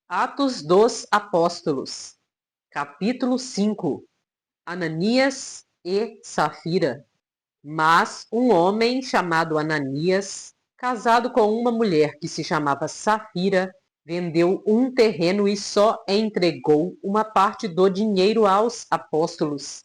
Atos dos Apóstolos, capítulo 5. Ananias e Safira. Mas um homem chamado Ananias, casado com uma mulher que se chamava Safira, vendeu um terreno e só entregou uma parte do dinheiro aos apóstolos,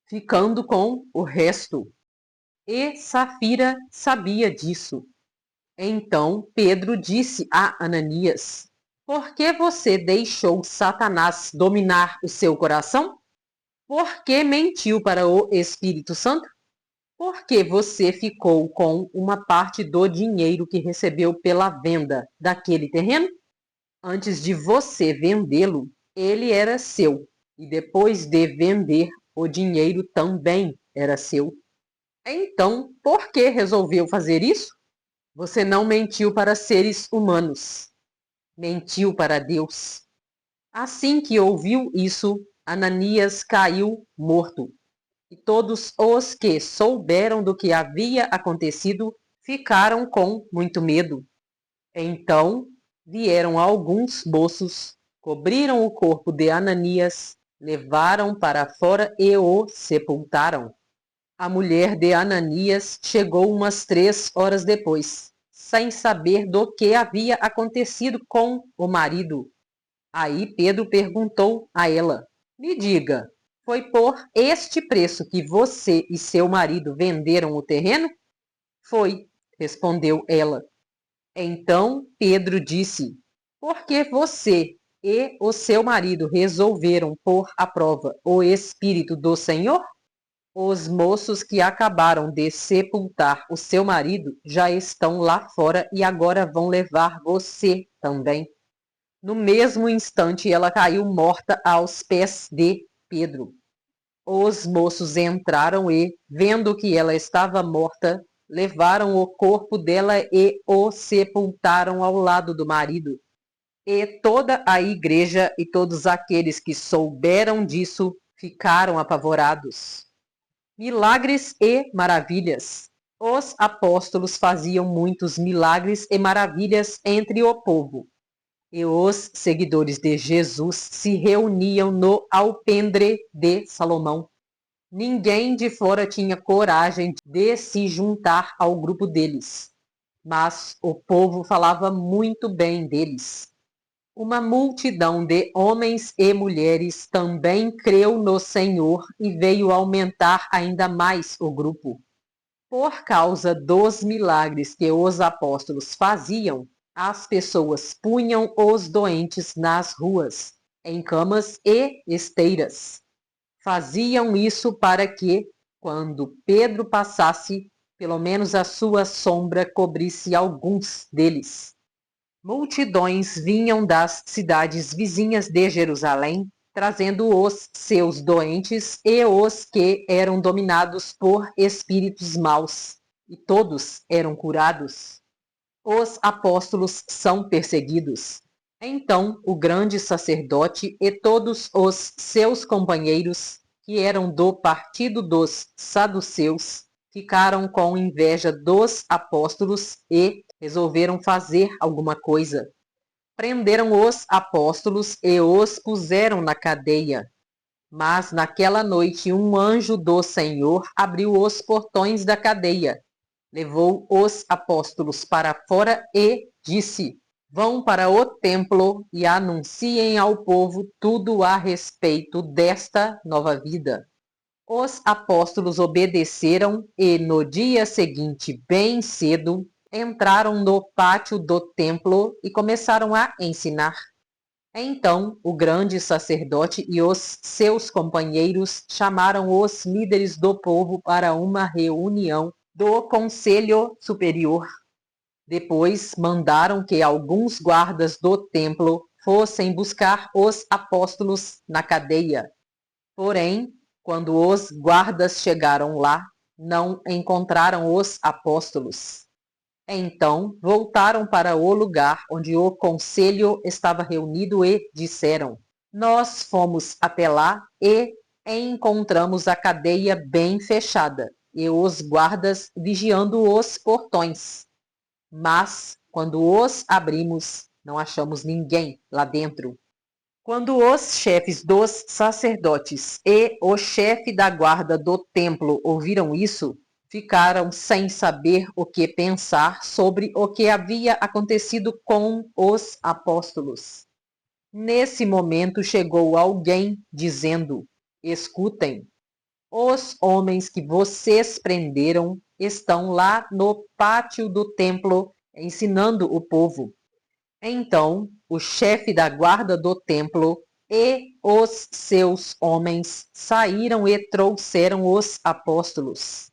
ficando com o resto. E Safira sabia disso. Então Pedro disse a Ananias: Por que você deixou Satanás dominar o seu coração? Por que mentiu para o Espírito Santo? Por que você ficou com uma parte do dinheiro que recebeu pela venda daquele terreno? Antes de você vendê-lo, ele era seu, e depois de vender, o dinheiro também era seu. Então, por que resolveu fazer isso? Você não mentiu para seres humanos, mentiu para Deus. Assim que ouviu isso, Ananias caiu morto. E todos os que souberam do que havia acontecido ficaram com muito medo. Então vieram alguns moços, cobriram o corpo de Ananias, levaram para fora e o sepultaram. A mulher de Ananias chegou umas 3 horas depois, sem saber do que havia acontecido com o marido. Aí Pedro perguntou a ela: Me diga, foi por este preço que você e seu marido venderam o terreno? Foi, respondeu ela. Então Pedro disse: Por que você e o seu marido resolveram pôr à prova o Espírito do Senhor? Os moços que acabaram de sepultar o seu marido já estão lá fora e agora vão levar você também. No mesmo instante, ela caiu morta aos pés de Pedro. Os moços entraram e, vendo que ela estava morta, levaram o corpo dela e o sepultaram ao lado do marido. E toda a igreja e todos aqueles que souberam disso ficaram apavorados. Milagres e maravilhas. Os apóstolos faziam muitos milagres e maravilhas entre o povo. E os seguidores de Jesus se reuniam no alpendre de Salomão. Ninguém de fora tinha coragem de se juntar ao grupo deles, mas o povo falava muito bem deles. Uma multidão de homens e mulheres também creu no Senhor e veio aumentar ainda mais o grupo. Por causa dos milagres que os apóstolos faziam, as pessoas punham os doentes nas ruas, em camas e esteiras. Faziam isso para que, quando Pedro passasse, pelo menos a sua sombra cobrisse alguns deles. Multidões vinham das cidades vizinhas de Jerusalém, trazendo os seus doentes e os que eram dominados por espíritos maus, e todos eram curados. Os apóstolos são perseguidos. Então o grande sacerdote e todos os seus companheiros, que eram do partido dos saduceus, ficaram com inveja dos apóstolos e resolveram fazer alguma coisa. Prenderam os apóstolos e os puseram na cadeia. Mas naquela noite um anjo do Senhor abriu os portões da cadeia, levou os apóstolos para fora e disse: Vão para o templo e anunciem ao povo tudo a respeito desta nova vida. Os apóstolos obedeceram e, no dia seguinte, bem cedo, entraram no pátio do templo e começaram a ensinar. Então, o grande sacerdote e os seus companheiros chamaram os líderes do povo para uma reunião do Conselho Superior. Depois mandaram que alguns guardas do templo fossem buscar os apóstolos na cadeia. Porém, quando os guardas chegaram lá, não encontraram os apóstolos. Então voltaram para o lugar onde o conselho estava reunido e disseram: Nós fomos até lá e encontramos a cadeia bem fechada e os guardas vigiando os portões. Mas, quando os abrimos, não achamos ninguém lá dentro. Quando os chefes dos sacerdotes e o chefe da guarda do templo ouviram isso, ficaram sem saber o que pensar sobre o que havia acontecido com os apóstolos. Nesse momento chegou alguém dizendo: Escutem, os homens que vocês prenderam estão lá no pátio do templo ensinando o povo. Então, o chefe da guarda do templo e os seus homens saíram e trouxeram os apóstolos.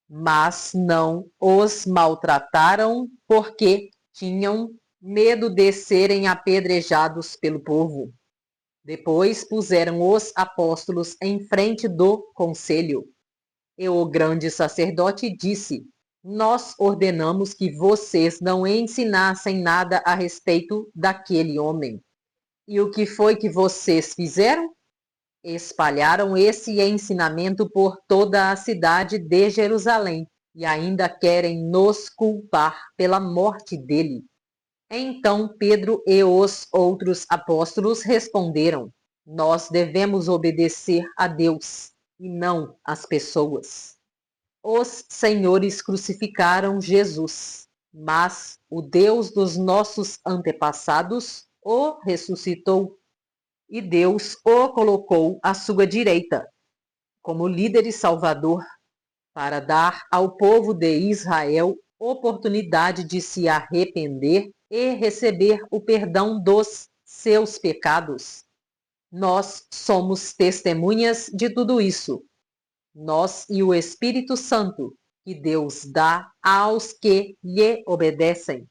Mas não os maltrataram porque tinham medo de serem apedrejados pelo povo. Depois puseram os apóstolos em frente do conselho. E o grande sacerdote disse: Nós ordenamos que vocês não ensinassem nada a respeito daquele homem. E o que foi que vocês fizeram? Espalharam esse ensinamento por toda a cidade de Jerusalém e ainda querem nos culpar pela morte dele. Então Pedro e os outros apóstolos responderam: Nós devemos obedecer a Deus e não às pessoas. Os senhores crucificaram Jesus, mas o Deus dos nossos antepassados o ressuscitou e Deus o colocou à sua direita, como líder e salvador, para dar ao povo de Israel oportunidade de se arrepender e receber o perdão dos seus pecados. Nós somos testemunhas de tudo isso. Nós e o Espírito Santo, que Deus dá aos que lhe obedecem.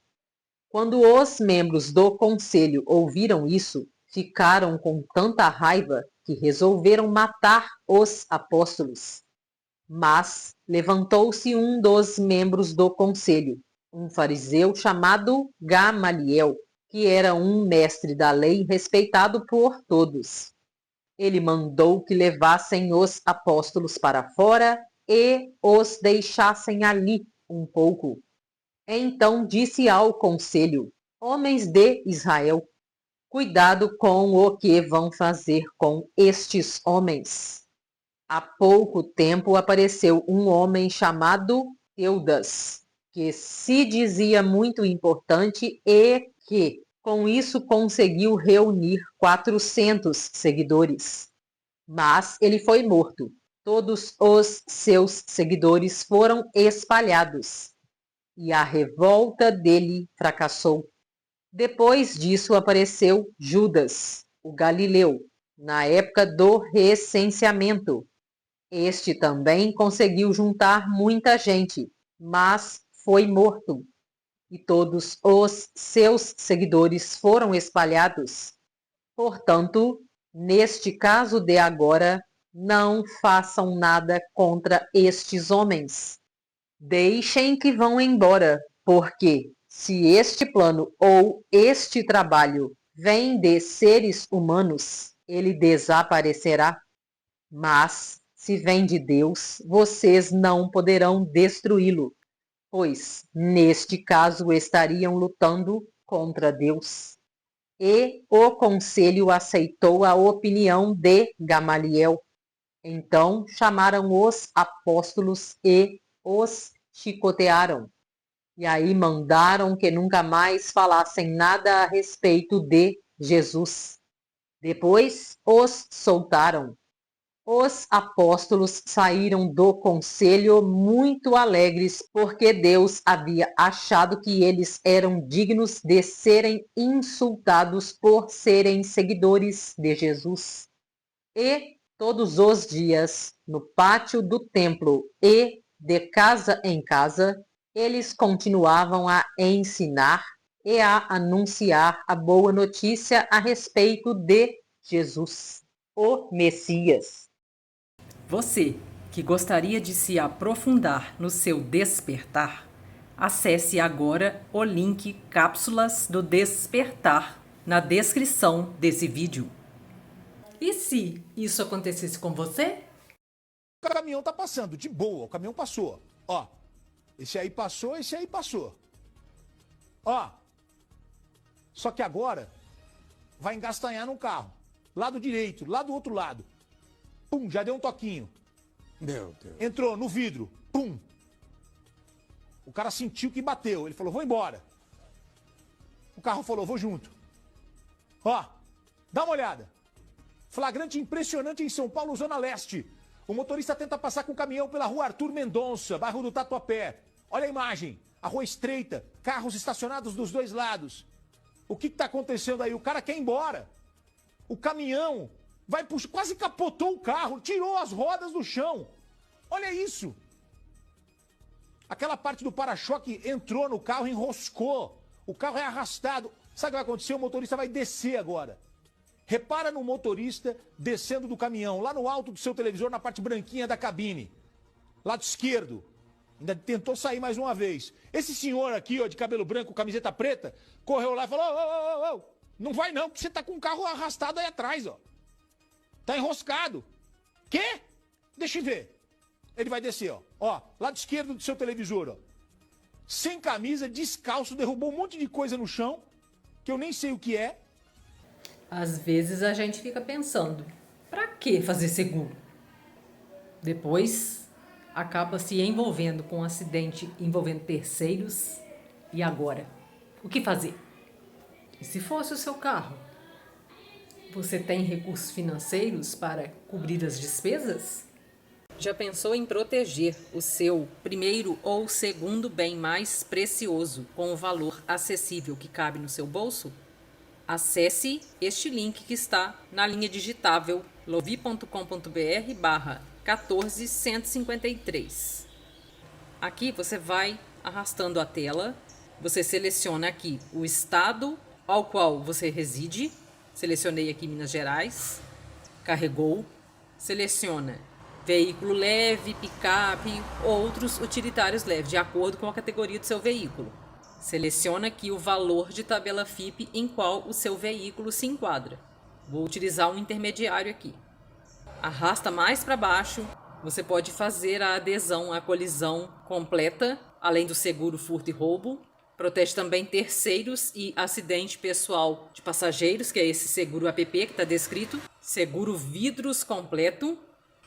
Quando os membros do conselho ouviram isso, ficaram com tanta raiva que resolveram matar os apóstolos. Mas levantou-se um dos membros do conselho, um fariseu chamado Gamaliel, que era um mestre da lei respeitado por todos. Ele mandou que levassem os apóstolos para fora e os deixassem ali um pouco. Então disse ao conselho: Homens de Israel, cuidado com o que vão fazer com estes homens. Há pouco tempo apareceu um homem chamado Teudas, que se dizia muito importante e que, com isso, conseguiu reunir 400 seguidores. Mas ele foi morto. Todos os seus seguidores foram espalhados. E a revolta dele fracassou. Depois disso apareceu Judas, o Galileu, na época do recenseamento. Este também conseguiu juntar muita gente, mas foi morto. E todos os seus seguidores foram espalhados. Portanto, neste caso de agora, não façam nada contra estes homens. Deixem que vão embora, porque se este plano ou este trabalho vem de seres humanos, ele desaparecerá. Mas, se vem de Deus, vocês não poderão destruí-lo, pois, neste caso, estariam lutando contra Deus. E o conselho aceitou a opinião de Gamaliel. Então chamaram os apóstolos e os chicotearam. E aí mandaram que nunca mais falassem nada a respeito de Jesus. Depois os soltaram. Os apóstolos saíram do conselho muito alegres, porque Deus havia achado que eles eram dignos de serem insultados por serem seguidores de Jesus. E todos os dias, no pátio do templo e de casa em casa, eles continuavam a ensinar e a anunciar a boa notícia a respeito de Jesus, o Messias. Você que gostaria de se aprofundar no seu despertar, acesse agora o link Cápsulas do Despertar na descrição desse vídeo. E se isso acontecesse com você? O caminhão tá passando, de boa, o caminhão passou. Ó, esse aí passou, esse aí passou. Ó, Só que agora vai engastanhar no carro. Lado direito, lá do outro lado. Pum, já deu um toquinho. Meu Deus. Entrou no vidro. Pum. O cara sentiu que bateu. Ele falou, vou embora. O carro falou, vou junto. Ó, dá uma olhada. Flagrante impressionante em São Paulo, Zona Leste. O motorista tenta passar com o caminhão pela rua Arthur Mendonça, bairro do Tatuapé. Olha a imagem. A rua estreita, carros estacionados dos dois lados. O que está acontecendo aí? O cara quer ir embora. O caminhão vai puxar, quase capotou o carro, tirou as rodas do chão. Olha isso. Aquela parte do para-choque entrou no carro, enroscou. O carro é arrastado. Sabe o que vai acontecer? O motorista vai descer agora. Repara no motorista descendo do caminhão, lá no alto do seu televisor, na parte branquinha da cabine. Lado esquerdo. Ainda tentou sair mais uma vez. Esse senhor aqui, ó, de cabelo branco, camiseta preta, correu lá e falou, ô, não vai não, porque você tá com um carro arrastado aí atrás, ó. Tá enroscado. Quê? Deixa eu ver. Ele vai descer, ó. Ó, lado esquerdo do seu televisor, ó. Sem camisa, descalço, derrubou um monte de coisa no chão, que eu nem sei o que é. Às vezes a gente fica pensando, pra que fazer seguro? Depois acaba se envolvendo com um acidente envolvendo terceiros. E agora? O que fazer? E se fosse o seu carro? Você tem recursos financeiros para cobrir as despesas? Já pensou em proteger o seu primeiro ou segundo bem mais precioso com o valor acessível que cabe no seu bolso? Acesse este link que está na linha digitável lovi.com.br/14153. Aqui você vai arrastando a tela, você seleciona aqui o estado ao qual você reside, selecionei aqui Minas Gerais, carregou, seleciona veículo leve, picape, outros utilitários leves, de acordo com a categoria do seu veículo. Seleciona aqui o valor de tabela FIPE em qual o seu veículo se enquadra. Vou utilizar um intermediário aqui. Arrasta mais para baixo. Você pode fazer a adesão à colisão completa, além do seguro furto e roubo. Protege também terceiros e acidente pessoal de passageiros, que é esse seguro APP que está descrito. Seguro vidros completo.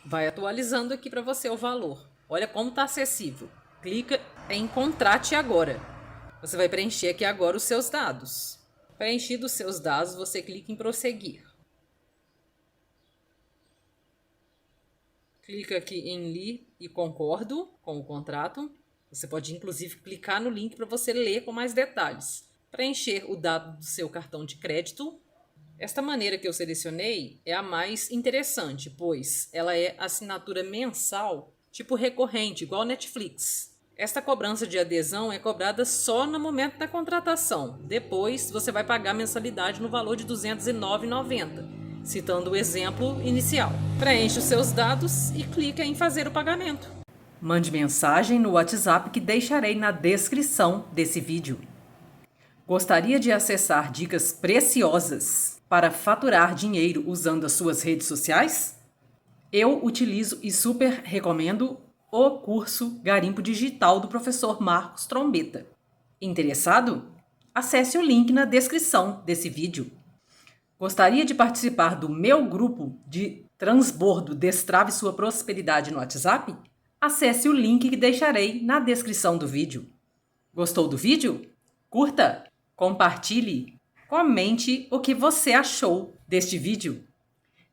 Vai atualizando aqui para você o valor. Olha como está acessível. Clica em Contrate agora. Você vai preencher aqui agora os seus dados. Preenchidos os seus dados, você clica em Prosseguir. Clica aqui em Li e concordo com o contrato. Você pode inclusive clicar no link para você ler com mais detalhes. Preencher o dado do seu cartão de crédito. Esta maneira que eu selecionei é a mais interessante, pois ela é assinatura mensal, tipo recorrente, igual Netflix. Esta cobrança de adesão é cobrada só no momento da contratação. Depois, você vai pagar a mensalidade no valor de R$ 209,90, citando o exemplo inicial. Preencha os seus dados e clica em fazer o pagamento. Mande mensagem no WhatsApp que deixarei na descrição desse vídeo. Gostaria de acessar dicas preciosas para faturar dinheiro usando as suas redes sociais? Eu utilizo e super recomendo o curso Garimpo Digital do professor Marcos Trombetta. Interessado? Acesse o link na descrição desse vídeo. Gostaria de participar do meu grupo de transbordo Destrave Sua Prosperidade no WhatsApp? Acesse o link que deixarei na descrição do vídeo. Gostou do vídeo? Curta, compartilhe, comente o que você achou deste vídeo.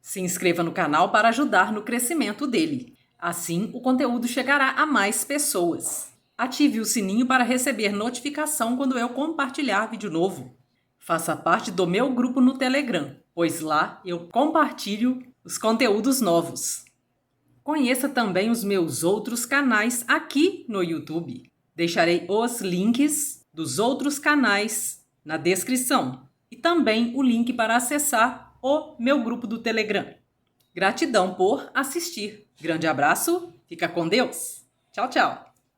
Se inscreva no canal para ajudar no crescimento dele. Assim, o conteúdo chegará a mais pessoas. Ative o sininho para receber notificação quando eu compartilhar vídeo novo. Faça parte do meu grupo no Telegram, pois lá eu compartilho os conteúdos novos. Conheça também os meus outros canais aqui no YouTube. Deixarei os links dos outros canais na descrição e também o link para acessar o meu grupo do Telegram. Gratidão por assistir. Grande abraço, fica com Deus. Tchau, tchau.